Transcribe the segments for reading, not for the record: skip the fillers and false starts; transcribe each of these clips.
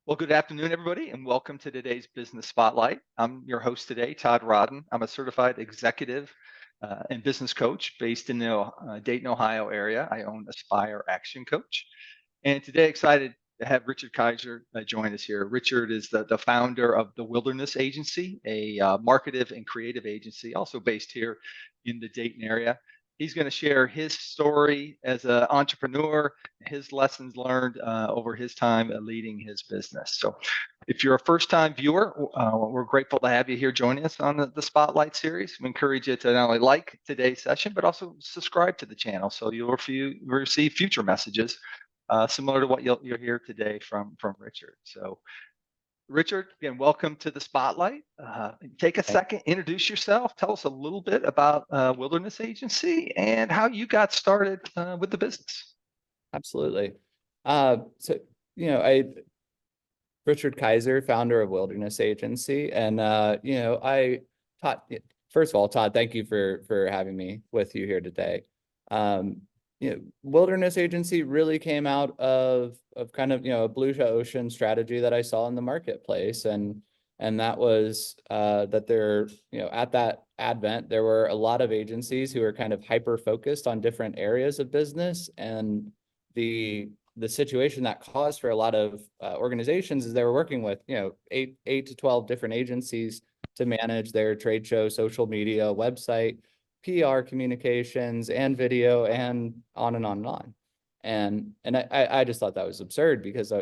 Well, good afternoon, everybody, and welcome to today's Business Spotlight. I'm your host today, Todd Rodden. I'm a certified executive and business coach based in the Dayton, Ohio area. I own Aspire Action Coach. And today, excited to have Richard Kaiser join us here. Richard is the founder of the Wilderness Agency, a marketive and creative agency, also based here in the Dayton area. He's going to share his story as an entrepreneur, his lessons learned over his time leading his business. So, if you're a first time viewer, we're grateful to have you here joining us on the Spotlight series. We encourage you to not only like today's session, but also subscribe to the channel so you'll receive future messages similar to what you'll hear today from Richard. So, Richard, again, welcome to the Spotlight. Take a second, introduce yourself, tell us a little bit about Wilderness Agency and how you got started with the business. Absolutely. So, Richard Kaiser, founder of Wilderness Agency, and I taught. First of all, Todd, thank you for having me with you here today. Wilderness Agency really came out of kind of a blue ocean strategy that I saw in the marketplace, and that was that there at that advent there were a lot of agencies who were kind of hyper focused on different areas of business, and the situation that caused for a lot of organizations is they were working with 8 to 12 different agencies to manage their trade show, social media, website, PR communications, and video, and on and on and on. And I just thought that was absurd because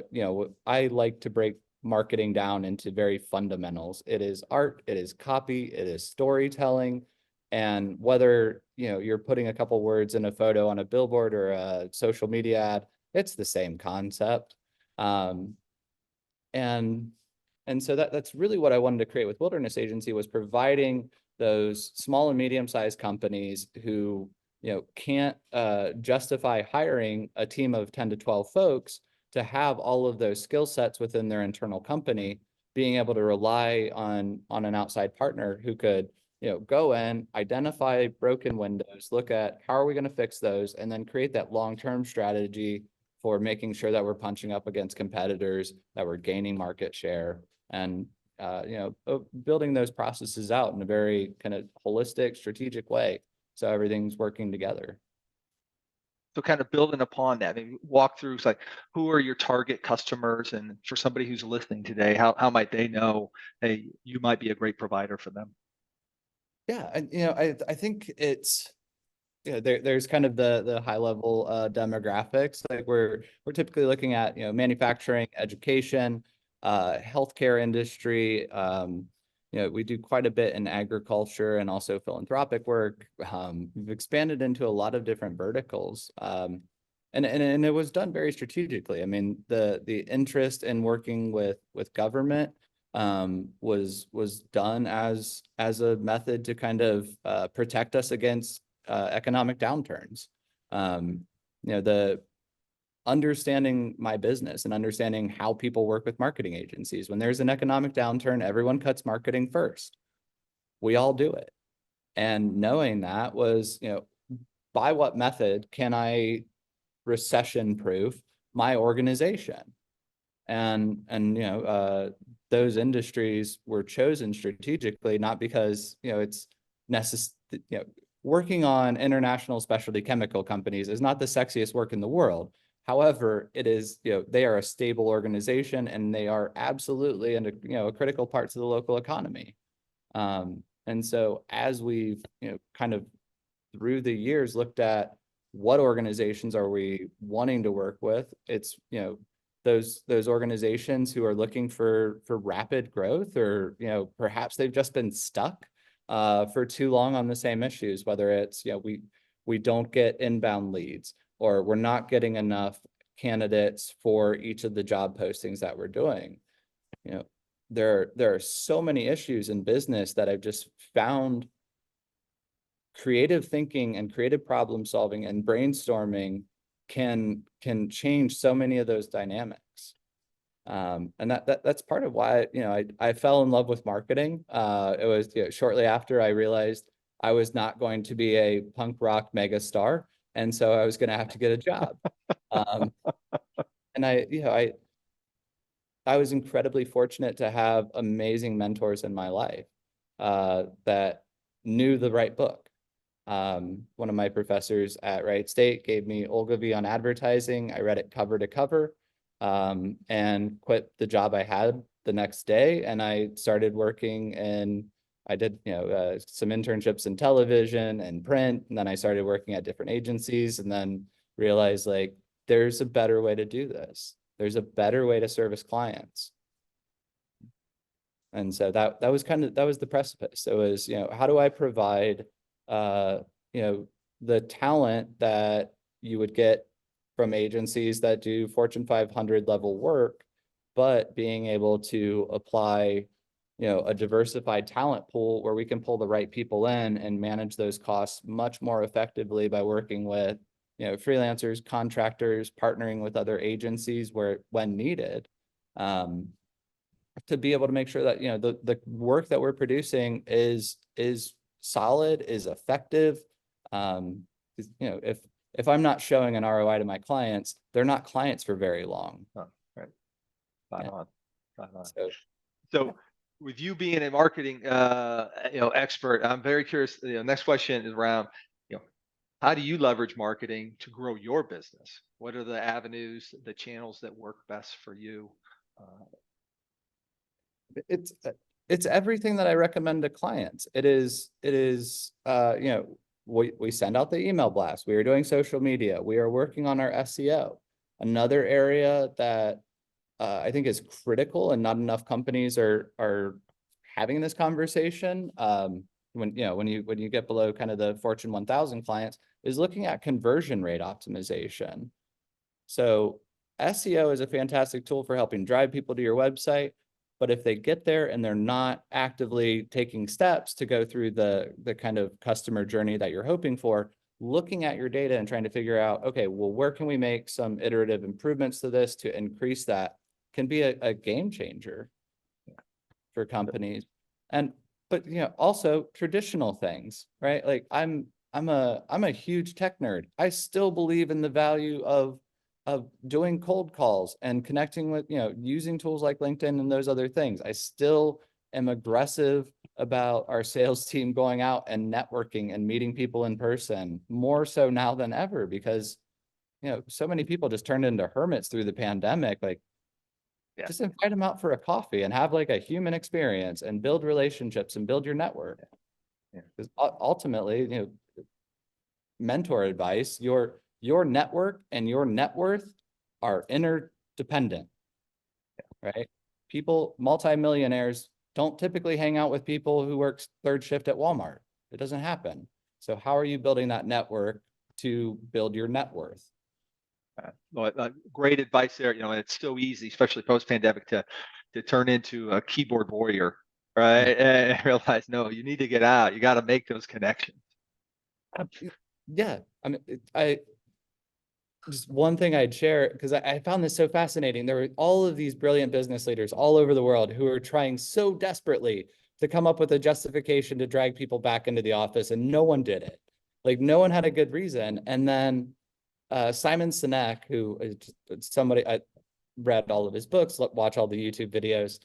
I like to break marketing down into very fundamentals. It is art, it is copy, it is storytelling, and whether you're putting a couple words in a photo on a billboard or a social media ad, it's the same concept. And so that's really what I wanted to create with Wilderness Agency, was providing those small and medium-sized companies who can't justify hiring a team of 10 to 12 folks to have all of those skill sets within their internal company, being able to rely on an outside partner who could go in, identify broken windows, look at how are we going to fix those, and then create that long-term strategy for making sure that we're punching up against competitors, that we're gaining market share, and building those processes out in a very kind of holistic, strategic way, so everything's working together. So, kind of building upon that, maybe walk through like who are your target customers, and for somebody who's listening today, how might they know, hey, you might be a great provider for them? Yeah, and I think it's there's kind of the high level demographics. Like we're typically looking at manufacturing, education, healthcare industry. We do quite a bit in agriculture and also philanthropic work. We've expanded into a lot of different verticals, and it was done very strategically. I mean, the interest in working with government was done as a method to kind of protect us against economic downturns. The understanding my business and understanding how people work with marketing agencies. When there's an economic downturn, everyone cuts marketing first. We all do it. And knowing that was, by what method can I recession proof my organization? And those industries were chosen strategically, not because, it's necessary, working on international specialty chemical companies is not the sexiest work in the world. However, it is, they are a stable organization, and they are absolutely a critical parts of the local economy. And so as we've, kind of through the years looked at what organizations are we wanting to work with, it's, those organizations who are looking for rapid growth, or, perhaps they've just been stuck for too long on the same issues, whether it's, we don't get inbound leads, or we're not getting enough candidates for each of the job postings that we're doing. There are so many issues in business that I've just found creative thinking and creative problem solving and brainstorming can change so many of those dynamics. And that's part of why I fell in love with marketing. It was shortly after I realized I was not going to be a punk rock mega star, and so I was going to have to get a job. And I I was incredibly fortunate to have amazing mentors in my life that knew the right book. One of my professors at Wright State gave me Ogilvy on advertising. I read it cover to cover, and quit the job I had the next day. And I started working and I did, some internships in television and print. And then I started working at different agencies and then realized like, there's a better way to do this. There's a better way to service clients. And so that was the precipice. It was, how do I provide, the talent that you would get from agencies that do Fortune 500 level work, but being able to apply, a diversified talent pool where we can pull the right people in and manage those costs much more effectively by working with, freelancers, contractors, partnering with other agencies when needed. To be able to make sure that, the work that we're producing is solid, is effective. If I'm not showing an ROI to my clients, they're not clients for very long. Oh, right. Spot on. Spot on. So with you being a marketing, expert, I'm very curious. Next question is around, how do you leverage marketing to grow your business? What are the avenues, the channels that work best for you? It's everything that I recommend to clients. It is, we send out the email blast. We are doing social media. We are working on our SEO. Another area that I think is critical and not enough companies are having this conversation. When you get below kind of the Fortune 1000 clients, is looking at conversion rate optimization. So SEO is a fantastic tool for helping drive people to your website. But if they get there and they're not actively taking steps to go through the kind of customer journey that you're hoping for, looking at your data and trying to figure out, okay, well, where can we make some iterative improvements to this to increase that can be a game changer for companies. But also traditional things, right? Like I'm a huge tech nerd. I still believe in the value of doing cold calls and connecting with, using tools like LinkedIn and those other things. I still am aggressive about our sales team going out and networking and meeting people in person, more so now than ever, because, so many people just turned into hermits through the pandemic. Like, just invite them out for a coffee and have like a human experience and build relationships and build your network. Because ultimately, mentor advice, your network and your net worth are interdependent, right? People, multimillionaires don't typically hang out with people who work third shift at Walmart. It doesn't happen. So how are you building that network to build your net worth? Great advice there. And it's so easy, especially post-pandemic, to turn into a keyboard warrior, right? And realize, no, you need to get out. You got to make those connections. Yeah, I mean, just one thing I'd share, because I found this so fascinating. There were all of these brilliant business leaders all over the world who are trying so desperately to come up with a justification to drag people back into the office, and no one did it. Like, no one had a good reason. And then Simon Sinek, who is somebody, I read all of his books, watch all the YouTube videos.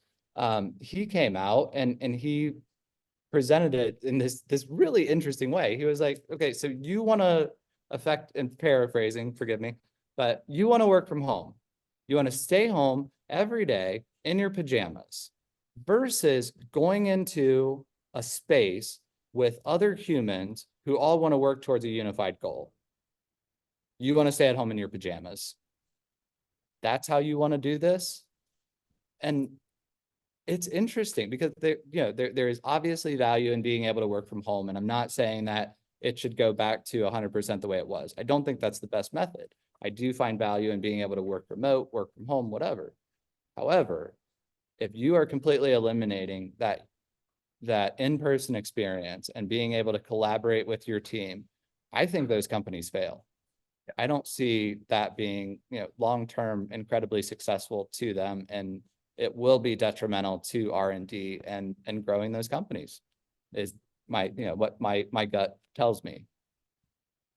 He came out and he presented it in this really interesting way. He was like, okay, so you want to affect, and paraphrasing, forgive me, but you want to work from home. You want to stay home every day in your pajamas versus going into a space with other humans who all want to work towards a unified goal. You want to stay at home in your pajamas. That's how you want to do this. And it's interesting because there is obviously value in being able to work from home. And I'm not saying that it should go back to 100% the way it was. I don't think that's the best method. I do find value in being able to work remote, work from home, whatever. However, if you are completely eliminating that in-person experience and being able to collaborate with your team, I think those companies fail. I don't see that being, long-term incredibly successful to them, and it will be detrimental to R&D and growing those companies is what my gut tells me.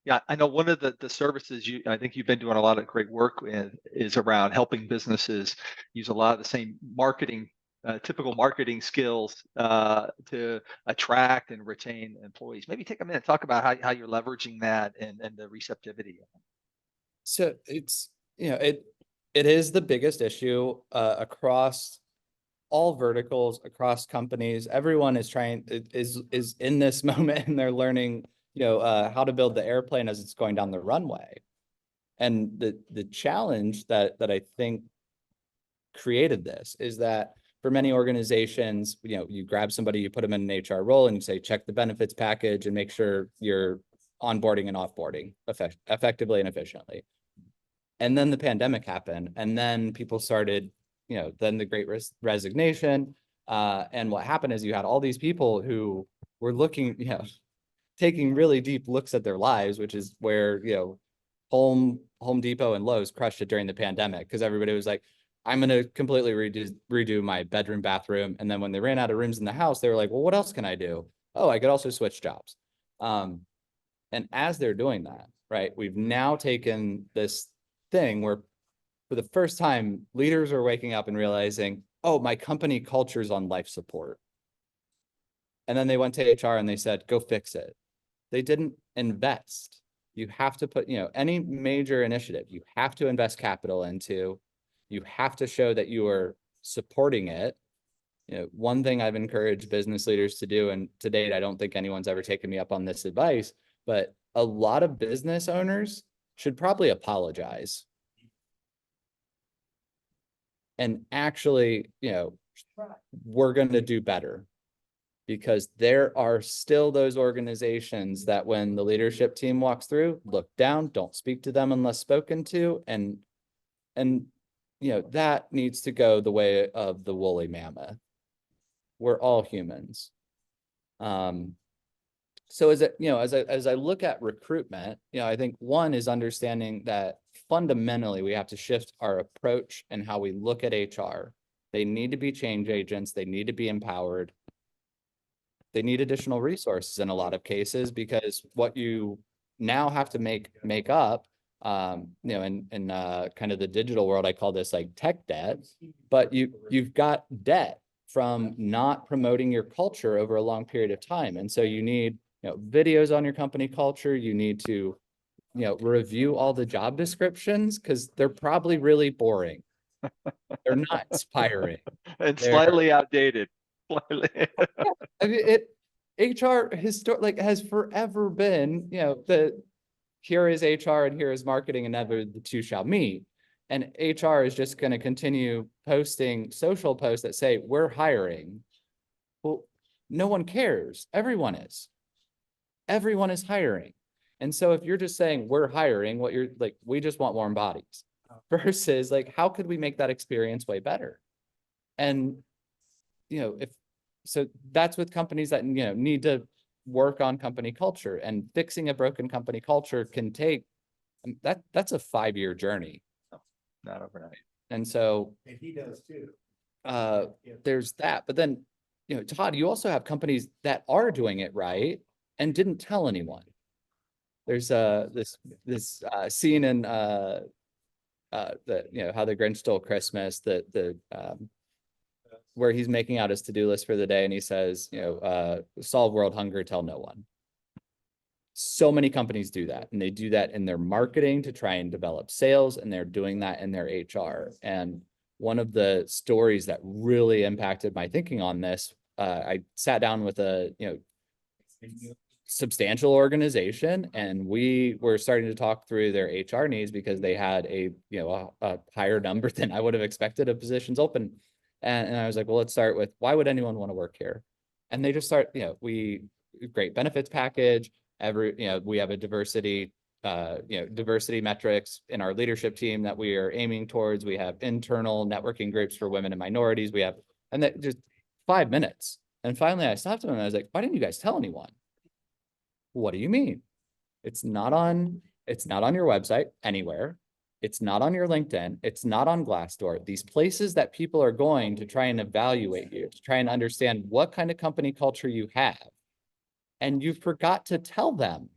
Yeah, I know one of the services I think you've been doing a lot of great work with is around helping businesses use a lot of the same typical marketing skills to attract and retain employees. Maybe take a minute, talk about how you're leveraging that and the receptivity. So it's, it is the biggest issue across all verticals, across companies. Everyone is is in this moment, and they're learning, how to build the airplane as it's going down the runway. And the challenge that I think created this is that for many organizations, you grab somebody, you put them in an HR role, and you say, check the benefits package and make sure you're onboarding and offboarding effectively and efficiently. And then the pandemic happened, and then people started, then the great resignation. And what happened is you had all these people who were looking, taking really deep looks at their lives, which is where, Home Depot and Lowe's crushed it during the pandemic, because everybody was like, I'm going to completely redo my bedroom, bathroom. And then when they ran out of rooms in the house, they were like, well, what else can I do? Oh, I could also switch jobs. And as they're doing that, right, we've now taken this thing where for the first time, leaders are waking up and realizing, oh, my company culture's on life support. And then they went to HR and they said, go fix it. They didn't invest. You have to put, any major initiative, you have to invest capital into, you have to show that you are supporting it. One thing I've encouraged business leaders to do, and to date, I don't think anyone's ever taken me up on this advice, but a lot of business owners should probably apologize and actually, we're going to do better, because there are still those organizations that when the leadership team walks through, look down, don't speak to them unless spoken to. And that needs to go the way of the woolly mammoth. We're all humans. So as I look at recruitment, I think one is understanding that fundamentally we have to shift our approach and how we look at HR. They need to be change agents. They need to be empowered. They need additional resources in a lot of cases, because what you now have to make up, in kind of the digital world, I call this like tech debt, but you've got debt from not promoting your culture over a long period of time. And so you need, videos on your company culture. You need to, review all the job descriptions, because they're probably really boring. They're not inspiring. And slightly outdated. I mean, HR has forever been, here is HR and here is marketing, and never the two shall meet. And HR is just going to continue posting social posts that say, we're hiring. Well, no one cares. Everyone is hiring. And so if you're just saying we're hiring, what you're like, we just want warm bodies, versus like, how could we make that experience way better? And, so that's with companies that, need to work on company culture, and fixing a broken company culture can take that's a 5-year journey. Not overnight. And so he does too. There's that. But then, Todd, you also have companies that are doing it right and didn't tell anyone. There's this scene in how the Grinch Stole Christmas, where he's making out his to-do list for the day, and he says, solve world hunger, tell no one. So many companies do that, and they do that in their marketing to try and develop sales, and they're doing that in their HR. And one of the stories that really impacted my thinking on this, I sat down with a substantial organization, and we were starting to talk through their HR needs, because they had a higher number than I would have expected of positions open. And I was like, well, let's start with, why would anyone want to work here? And they just start, great benefits package. We have a diversity metrics in our leadership team that we are aiming towards. We have internal networking groups for women and minorities. And that just 5 minutes. And finally I stopped them and I was like, why didn't you guys tell anyone? What do you mean? It's not on your website anywhere. It's not on your LinkedIn. It's not on Glassdoor. These places that people are going to try and evaluate you, to try and understand what kind of company culture you have. And you forgot to tell them.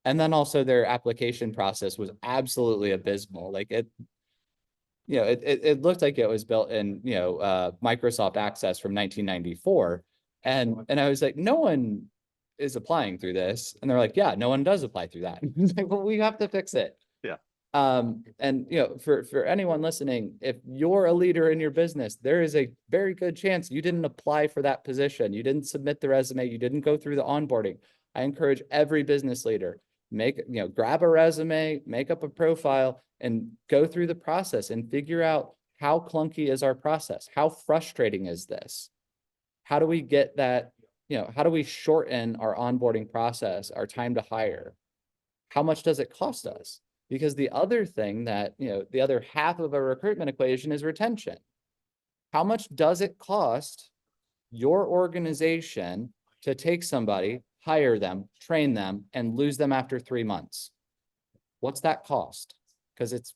And then also their application process was absolutely abysmal. Like it looked like it was built in, Microsoft Access from 1994. And I was like, no one is applying through this. And they're like, yeah, no one does apply through that. It's like, well, we have to fix it. Yeah. And for anyone listening, if you're a leader in your business, there is a very good chance you didn't apply for that position. You didn't submit the resume. You didn't go through the onboarding. I encourage every business leader, grab a resume, make up a profile, and go through the process and figure out how clunky is our process? How frustrating is this? How do we get that, how do we shorten our onboarding process, our time to hire? How much does it cost us? Because the other thing that, the other half of a recruitment equation is retention. How much does it cost your organization to take somebody, hire them, train them, and lose them after 3 months? What's that cost? Because it's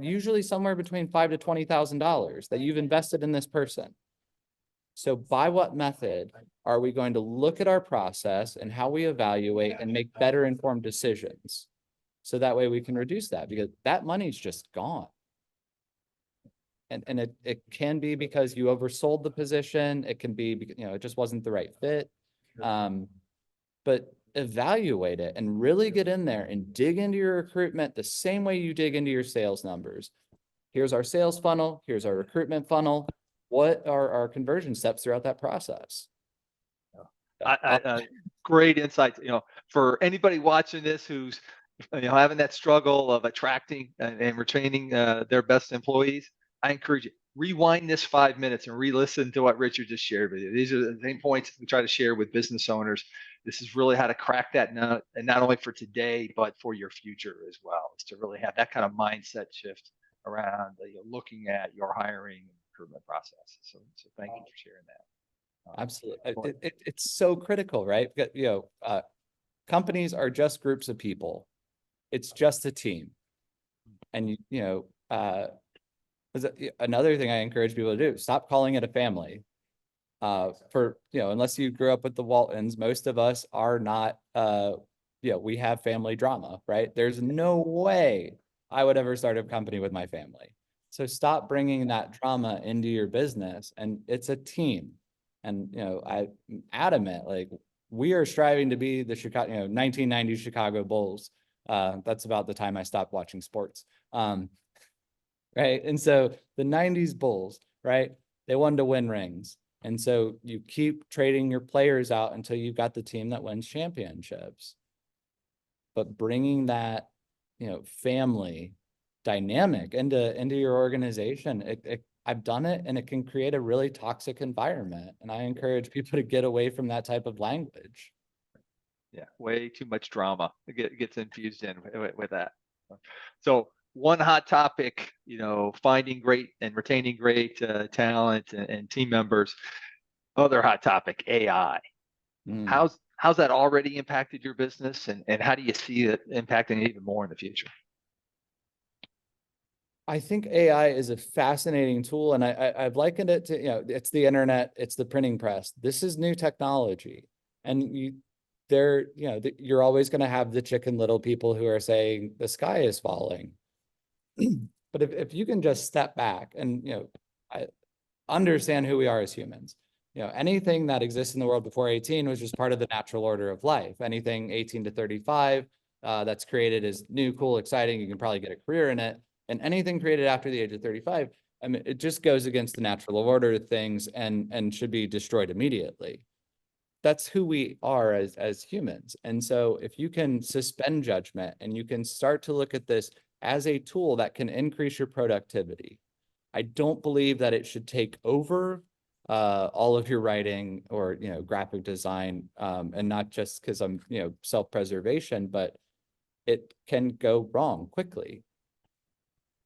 usually somewhere between $5,000 to $20,000 that you've invested in this person. So by what method are we going to look at our process and how we evaluate and make better informed decisions? So that way we can reduce that, because that money's just gone. And it can be because you oversold the position. It can be, it just wasn't the right fit. But evaluate it and really get in there and dig into your recruitment the same way you dig into your sales numbers. Here's our sales funnel. Here's our recruitment funnel. What are our conversion steps throughout that process? Great insights. For anybody watching this who's having that struggle of attracting and retaining their best employees, I encourage you, rewind this 5 minutes and re-listen to what Richard just shared with you. These are the same points we try to share with business owners. This is really how to crack that nut, and not only for today, but for your future as well, is to really have that kind of mindset shift around looking at your hiring and recruitment process. So thank you for sharing that. Absolutely. It's so critical, right? Companies are just groups of people. It's just a team. And, another thing I encourage people to do, stop calling it a family. Unless you grew up with the Waltons, most of us are not, we have family drama, right? There's no way I would ever start a company with my family. So stop bringing that drama into your business, and it's a team. And, I'm adamant, like, we are striving to be the Chicago, 1990s Chicago Bulls. That's about the time I stopped watching sports. Right. And so the 90s Bulls, right, they wanted to win rings. And so you keep trading your players out until you've got the team that wins championships. But bringing that, family dynamic into your organization, I've done it, and it can create a really toxic environment. And I encourage people to get away from that type of language. Yeah, way too much drama gets infused in with that. So one hot topic, finding great and retaining great talent and team members. Other hot topic, AI. How's that already impacted your business, and how do you see it impacting it even more in the future? I think AI is a fascinating tool, and I've likened it to, it's the internet, it's the printing press. This is new technology, and you're always going to have the Chicken Little people who are saying the sky is falling. But if you can just step back and, I understand who we are as humans, anything that exists in the world before 18 was just part of the natural order of life. Anything 18 to 35 that's created is new, cool, exciting. You can probably get a career in it. And anything created after the age of 35, I mean, it just goes against the natural order of things and should be destroyed immediately. That's who we are as humans. And so if you can suspend judgment and you can start to look at this as a tool that can increase your productivity, I don't believe that it should take over all of your writing or, graphic design, and not just because I'm, self-preservation, but it can go wrong quickly.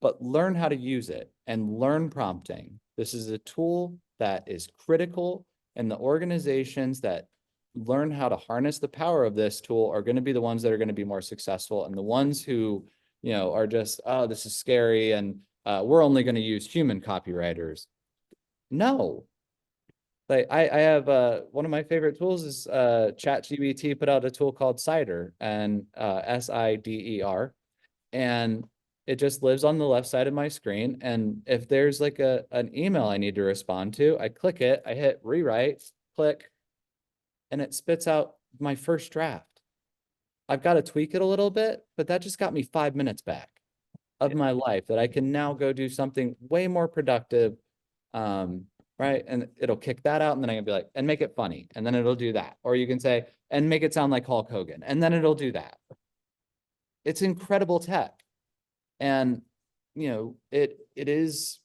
But learn how to use it and learn prompting. This is a tool that is critical, and the organizations that learn how to harness the power of this tool are going to be the ones that are going to be more successful. And the ones who, are just, oh, this is scary, and we're only going to use human copywriters. No, Like I have one of my favorite tools is ChatGPT put out a tool called Cider, and SIDER, and it just lives on the left side of my screen. And if there's like an email I need to respond to, I click it, I hit rewrite, click, and it spits out my first draft. I've got to tweak it a little bit, but that just got me 5 minutes back of my life that I can now go do something way more productive. Right. And it'll kick that out. And then I can be like, and make it funny. And then it'll do that. Or you can say, and make it sound like Hulk Hogan. And then it'll do that. It's incredible tech. And, it is,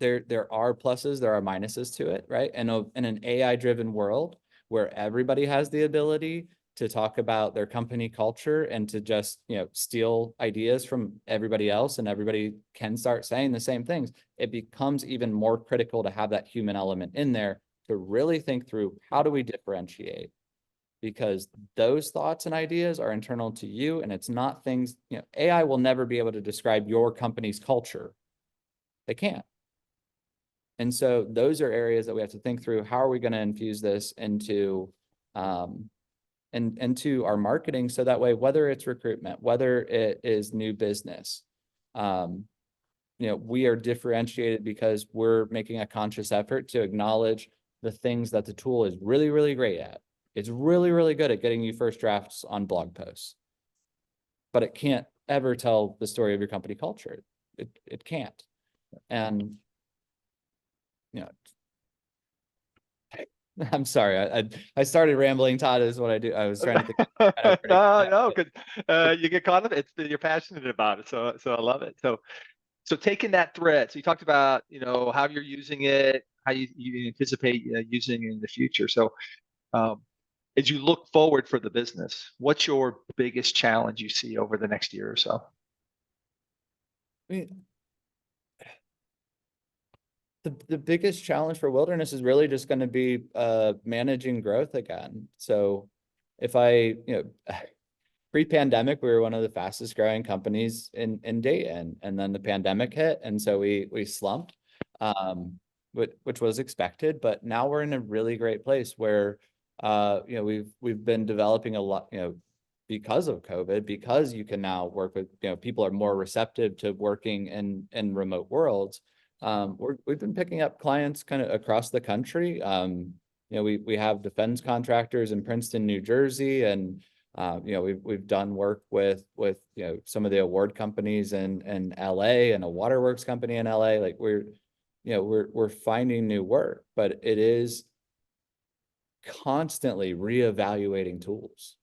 there are pluses, there are minuses to it, right? And in an AI driven world where everybody has the ability to talk about their company culture and to just, steal ideas from everybody else, and everybody can start saying the same things, it becomes even more critical to have that human element in there to really think through, how do we differentiate? Because those thoughts and ideas are internal to you, and it's not things, AI will never be able to describe your company's culture. They can't. And so those are areas that we have to think through. How are we going to infuse this into into our marketing, so that way, whether it's recruitment, whether it is new business, we are differentiated because we're making a conscious effort to acknowledge the things that the tool is really, really great at. It's really, really good at getting you first drafts on blog posts, but it can't ever tell the story of your company culture. It can't. And, I'm sorry, I started rambling. Todd, is what I do. I was trying to think. No, because you get caught up. You're passionate about it, so I love it. So taking that thread, so you talked about how you're using it, how you anticipate using it in the future. So as you look forward for the business, what's your biggest challenge you see over the next year or so? I mean, the biggest challenge for Wilderness is really just going to be managing growth again. So if pre-pandemic, we were one of the fastest growing companies in Dayton, and then the pandemic hit, and so we slumped, which was expected. But now we're in a really great place where we've been developing a lot, because of COVID, because you can now work with, people are more receptive to working in remote worlds. We've been picking up clients kind of across the country. We have defense contractors in Princeton, New Jersey, and we've done work with some of the award companies in LA, and a waterworks company in LA. Like we're finding new work, but it is constantly reevaluating tools.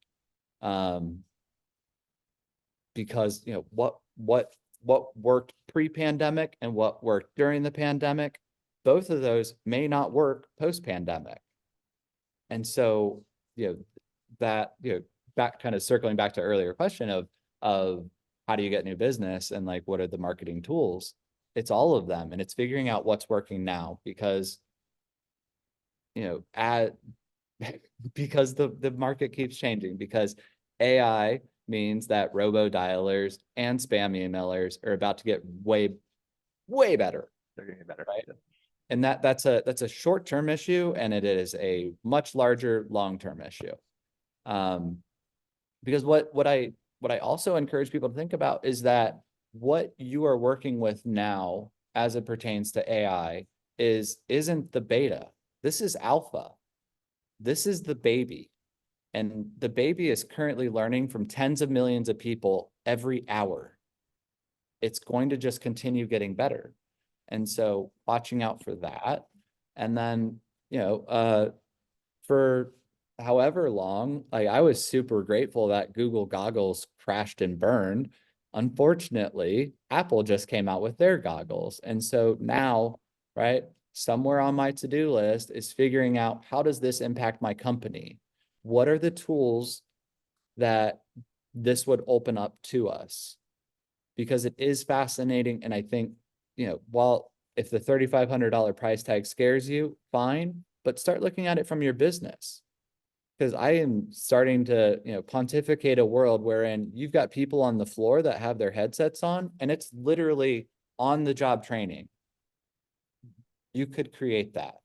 Because what worked pre-pandemic and what worked during the pandemic, both of those may not work post-pandemic. And so, back kind of circling back to earlier question of how do you get new business, and like, what are the marketing tools? It's all of them. And it's figuring out what's working now, because, because the market keeps changing, because AI means that robo dialers and spam emailers are about to get way better. They're getting better, right? And that's a short-term issue, and it is a much larger long-term issue. Because what I also encourage people to think about is that what you are working with now as it pertains to AI isn't the beta. This is alpha. This is the baby. And the baby is currently learning from tens of millions of people every hour. It's going to just continue getting better. And so watching out for that. And then, for however long, like, I was super grateful that Google goggles crashed and burned. Unfortunately, Apple just came out with their goggles. And so now, right, somewhere on my to-do list is figuring out, how does this impact my company? What are the tools that this would open up to us? Because it is fascinating. And I think, while if the $3,500 price tag scares you, fine, but start looking at it from your business. Because I am starting to, pontificate a world wherein you've got people on the floor that have their headsets on, and it's literally on the job training. You could create that,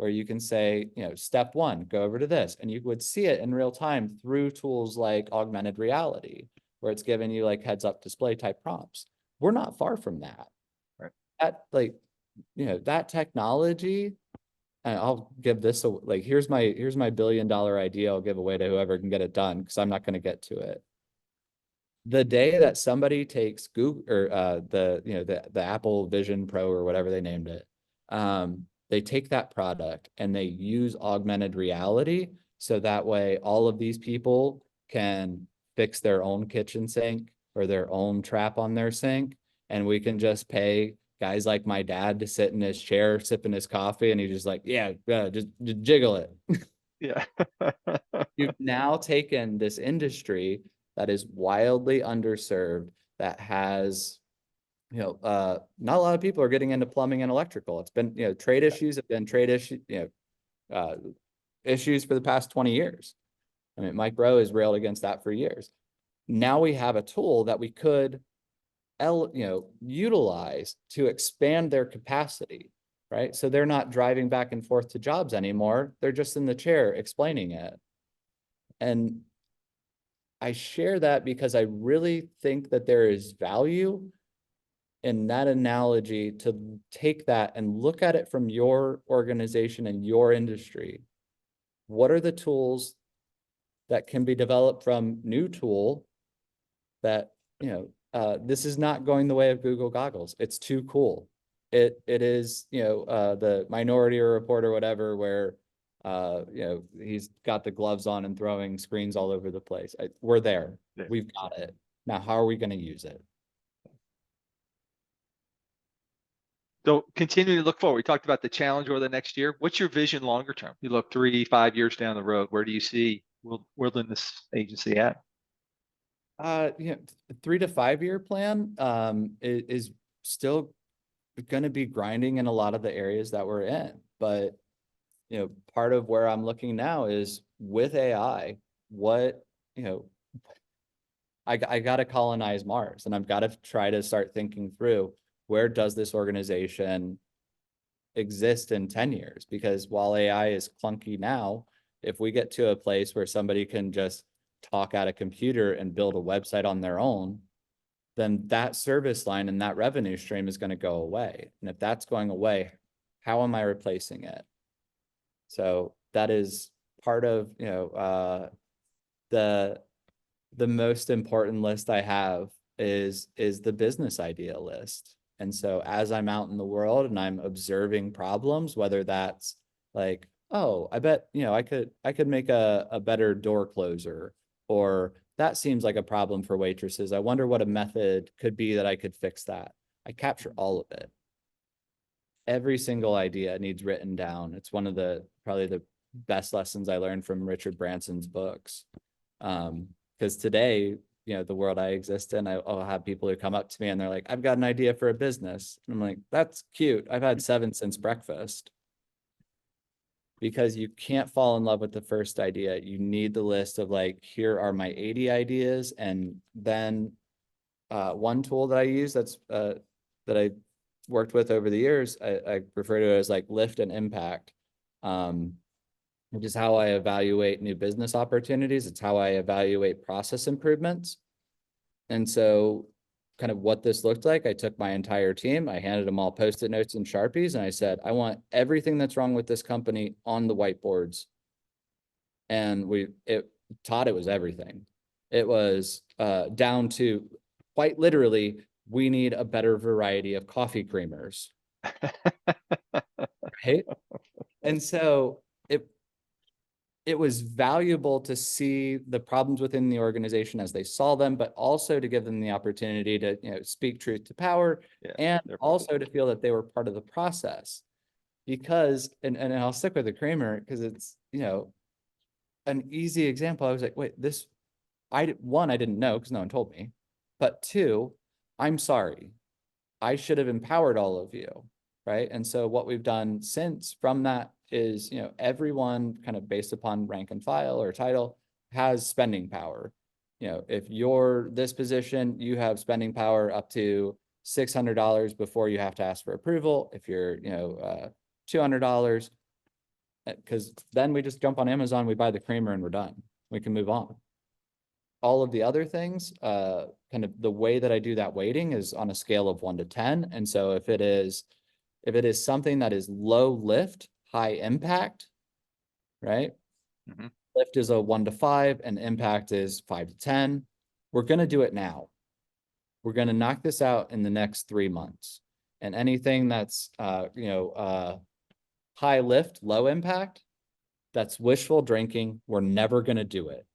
where you can say, step one, go over to this, and you would see it in real time through tools like augmented reality, where it's giving you like heads up display type prompts. We're not far from that. Right. That that technology, and I'll give this here's my $1 billion idea I'll give away to whoever can get it done, because I'm not going to get to it. The day that somebody takes Google or the Apple Vision Pro or whatever they named it, they take that product and they use augmented reality, so that way all of these people can fix their own kitchen sink or their own trap on their sink, and we can just pay guys like my dad to sit in his chair sipping his coffee, and he's just like, yeah, just jiggle it. Yeah. You've now taken this industry that is wildly underserved, that has, not a lot of people are getting into plumbing and electrical. It's been, trade issues have been issues for the past 20 years. I mean, Mike Rowe has railed against that for years. Now we have a tool that we could, utilize to expand their capacity, right? So they're not driving back and forth to jobs anymore. They're just in the chair explaining it. And I share that because I really think that there is value in that analogy, to take that and look at it from your organization and your industry. What are the tools that can be developed from new tool that, this is not going the way of Google goggles. It's too cool. It is, the Minority Report or whatever, where he's got the gloves on and throwing screens all over the place. We're there. Yeah. We've got it. Now, how are we going to use it? So continue to look forward. We talked about the challenge over the next year. What's your vision longer term? You look 3-5 years down the road. Where do you see where's this agency at? 3 to 5 year plan is still going to be grinding in a lot of the areas that we're in. But, part of where I'm looking now is with AI, I got to colonize Mars, and I've got to try to start thinking through, where does this organization exist in 10 years? Because while AI is clunky now, if we get to a place where somebody can just talk at a computer and build a website on their own, then that service line and that revenue stream is going to go away. And if that's going away, how am I replacing it? So that is part of, the most important list I have is the business idea list. And so as I'm out in the world and I'm observing problems, whether that's like, oh, I bet, I could make a better door closer, or that seems like a problem for waitresses. I wonder what a method could be that I could fix that. I capture all of it. Every single idea needs written down. It's one of probably the best lessons I learned from Richard Branson's books. Because today, the world I exist in, I'll have people who come up to me and they're like, I've got an idea for a business. And I'm like, that's cute. I've had 7 since breakfast. Because you can't fall in love with the first idea. You need the list of like, here are my 80 ideas. And then one tool that I use that I worked with over the years, I refer to it as like lift and impact, which is how I evaluate new business opportunities. It's how I evaluate process improvements. And so kind of what this looked like, I took my entire team, I handed them all Post-it notes and Sharpies, and I said, I want everything that's wrong with this company on the whiteboards. And it was everything. It was down to quite literally, we need a better variety of coffee creamers. Right? And so it was valuable to see the problems within the organization as they saw them, but also to give them the opportunity to, speak truth to power, and also to feel that they were part of the process. Because, and I'll stick with the creamer because it's, an easy example. I was like, wait, I didn't know because no one told me, but 2, I'm sorry. I should have empowered all of you, right? And so what we've done since from that is, everyone kind of based upon rank and file or title has spending power. If you're this position, you have spending power up to $600 before you have to ask for approval. If you're, $200, Because then we just jump on Amazon, we buy the creamer and we're done. We can move on. All of the other things, kind of the way that I do that weighting is on a scale of 1 to 10. And so if it is something that is low lift, high impact, right? Mm-hmm. Lift is a 1 to 5 and impact is 5 to 10. We're going to do it now. We're going to knock this out in the next 3 months. And anything that's, high lift, low impact, that's wishful drinking. We're never going to do it.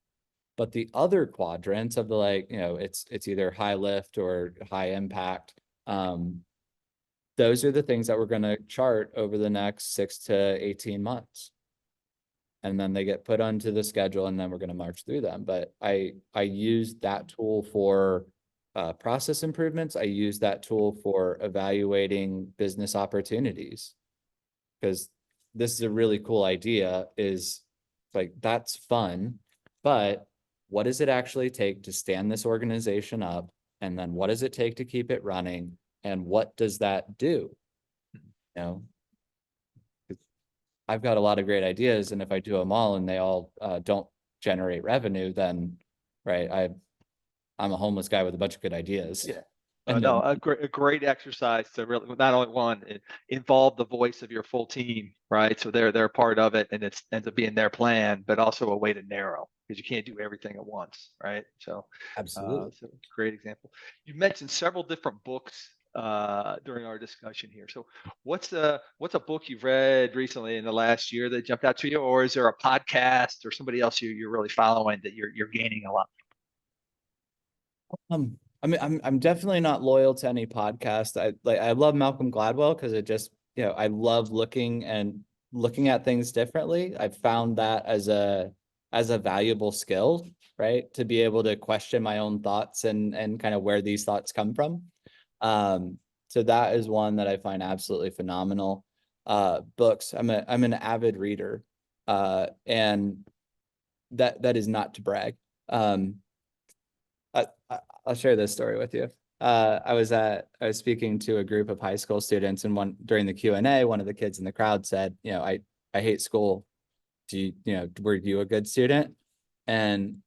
But the other quadrants of the, like, it's either high lift or high impact. Those are the things that we're going to chart over the next 6 to 18 months. And then they get put onto the schedule and then we're going to march through them. But I use that tool for process improvements. I use that tool for evaluating business opportunities, because this is a really cool idea. Is like, that's fun, but what does it actually take to stand this organization up? And then what does it take to keep it running? And what does that do? I've got a lot of great ideas, and if I do them all and they all don't generate revenue, then right, I'm a homeless guy with a bunch of good ideas. Yeah. And No, then, a great exercise to really not only involve the voice of your full team, right? So they're a part of it, and it ends up being their plan, but also a way to narrow, because you can't do everything at once, right? So, absolutely. so great example. You mentioned several different books during our discussion here. So, what's a book you've read recently in the last year that jumped out to you, or is there a podcast or somebody else you're really following that you're gaining a lot? I mean, I'm definitely not loyal to any podcast. I love Malcolm Gladwell because it just, I love looking at things differently. I've found that as a valuable skill, right? To be able to question my own thoughts and kind of where these thoughts come from. So that is one that I find absolutely phenomenal. Books. I'm an avid reader. And that is not to brag. I'll share this story with you. I was speaking to a group of high school students, and during the Q&A, one of the kids in the crowd said, I hate school. Were you a good student? And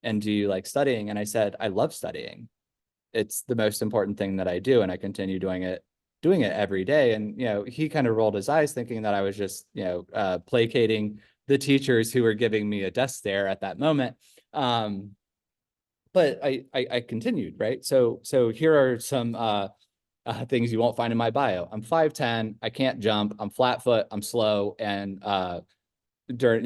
do you like studying? And I said, I love studying. It's the most important thing that I do, and I continue doing it every day. And he kind of rolled his eyes, thinking that I was just placating the teachers who were giving me a death stare at that moment. But I continued, right? So here are some things you won't find in my bio. I'm 5'10", I can't jump, I'm flat foot, I'm slow, and during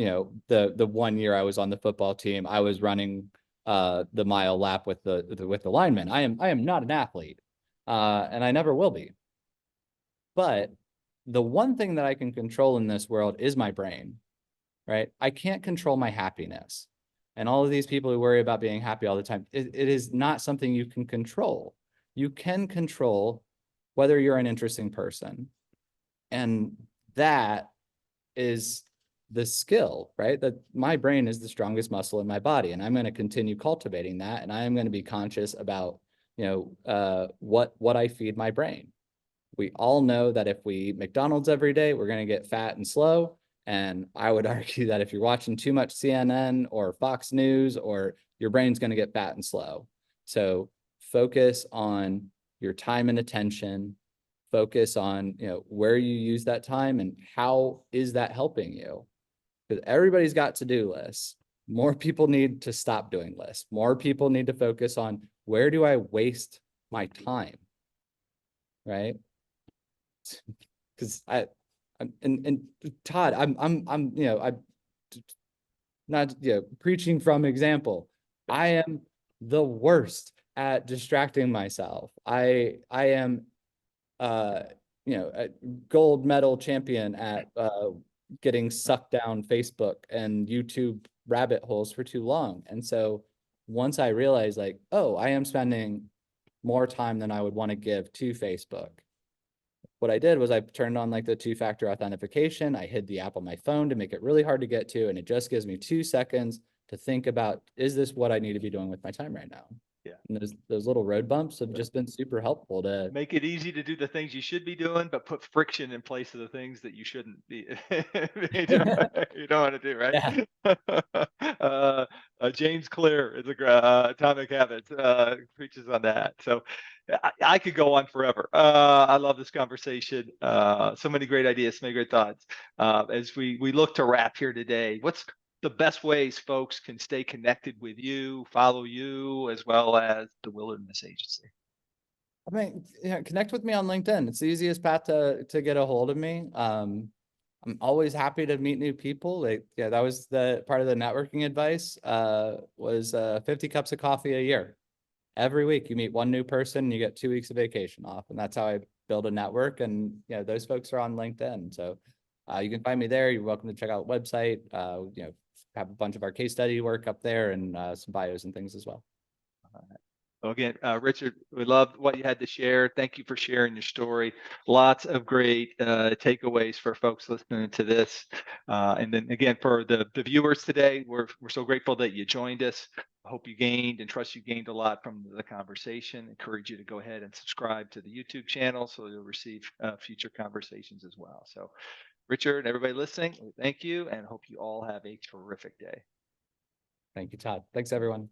the 1 year I was on the football team, I was running the mile lap with the linemen. I am not an athlete, and I never will be. But the one thing that I can control in this world is my brain, right? I can't control my happiness. And all of these people who worry about being happy all the time, it is not something you can control. You can control whether you're an interesting person. And that is the skill, right? That my brain is the strongest muscle in my body. And I'm going to continue cultivating that. And I am going to be conscious about, what I feed my brain. We all know that if we eat McDonald's every day, we're going to get fat and slow. And I would argue that if you're watching too much CNN or Fox News, or your brain's going to get fat and slow. So focus on your time and attention. Focus on where you use that time and how is that helping you. Because everybody's got to-do lists. More people need to stop doing lists. More people need to focus on, where do I waste my time, right? Because and Todd, I'm not preaching from example. I am the worst at distracting myself. I am a gold medal champion at getting sucked down Facebook and YouTube rabbit holes for too long. And so once I realized, like, oh, I am spending more time than I would want to give to Facebook, what I did was I turned on like the 2-factor authentication. I hid the app on my phone to make it really hard to get to. And it just gives me 2 seconds to think about, is this what I need to be doing with my time right now? Yeah. And those little road bumps have just been super helpful to. Make it easy to do the things you should be doing, but put friction in place of the things that you shouldn't be. You don't want to do, Yeah. right? James Clear is Atomic Habits preaches on that. So I could go on forever. I love this conversation. So many great ideas, so many great thoughts. As we look to wrap here today, what's the best ways folks can stay connected with you, follow you, as well as the Wilderness Agency? I mean, connect with me on LinkedIn. It's the easiest path to get a hold of me. I'm always happy to meet new people. Like, yeah, that was the part of the networking advice, was 50 cups of coffee a year. Every week you meet one new person and you get 2 weeks of vacation off. And that's how I build a network. And those folks are on LinkedIn. So you can find me there. You're welcome to check out the website. Have a bunch of our case study work up there and some bios and things as well. Well, again, Richard, we loved what you had to share. Thank you for sharing your story. Lots of great takeaways for folks listening to this. And then again, for the viewers today, we're so grateful that you joined us. I hope you gained and trust you gained a lot from the conversation. Encourage you to go ahead and subscribe to the YouTube channel so you'll receive future conversations as well. So Richard and everybody listening, thank you and hope you all have a terrific day. Thank you, Todd. Thanks, everyone.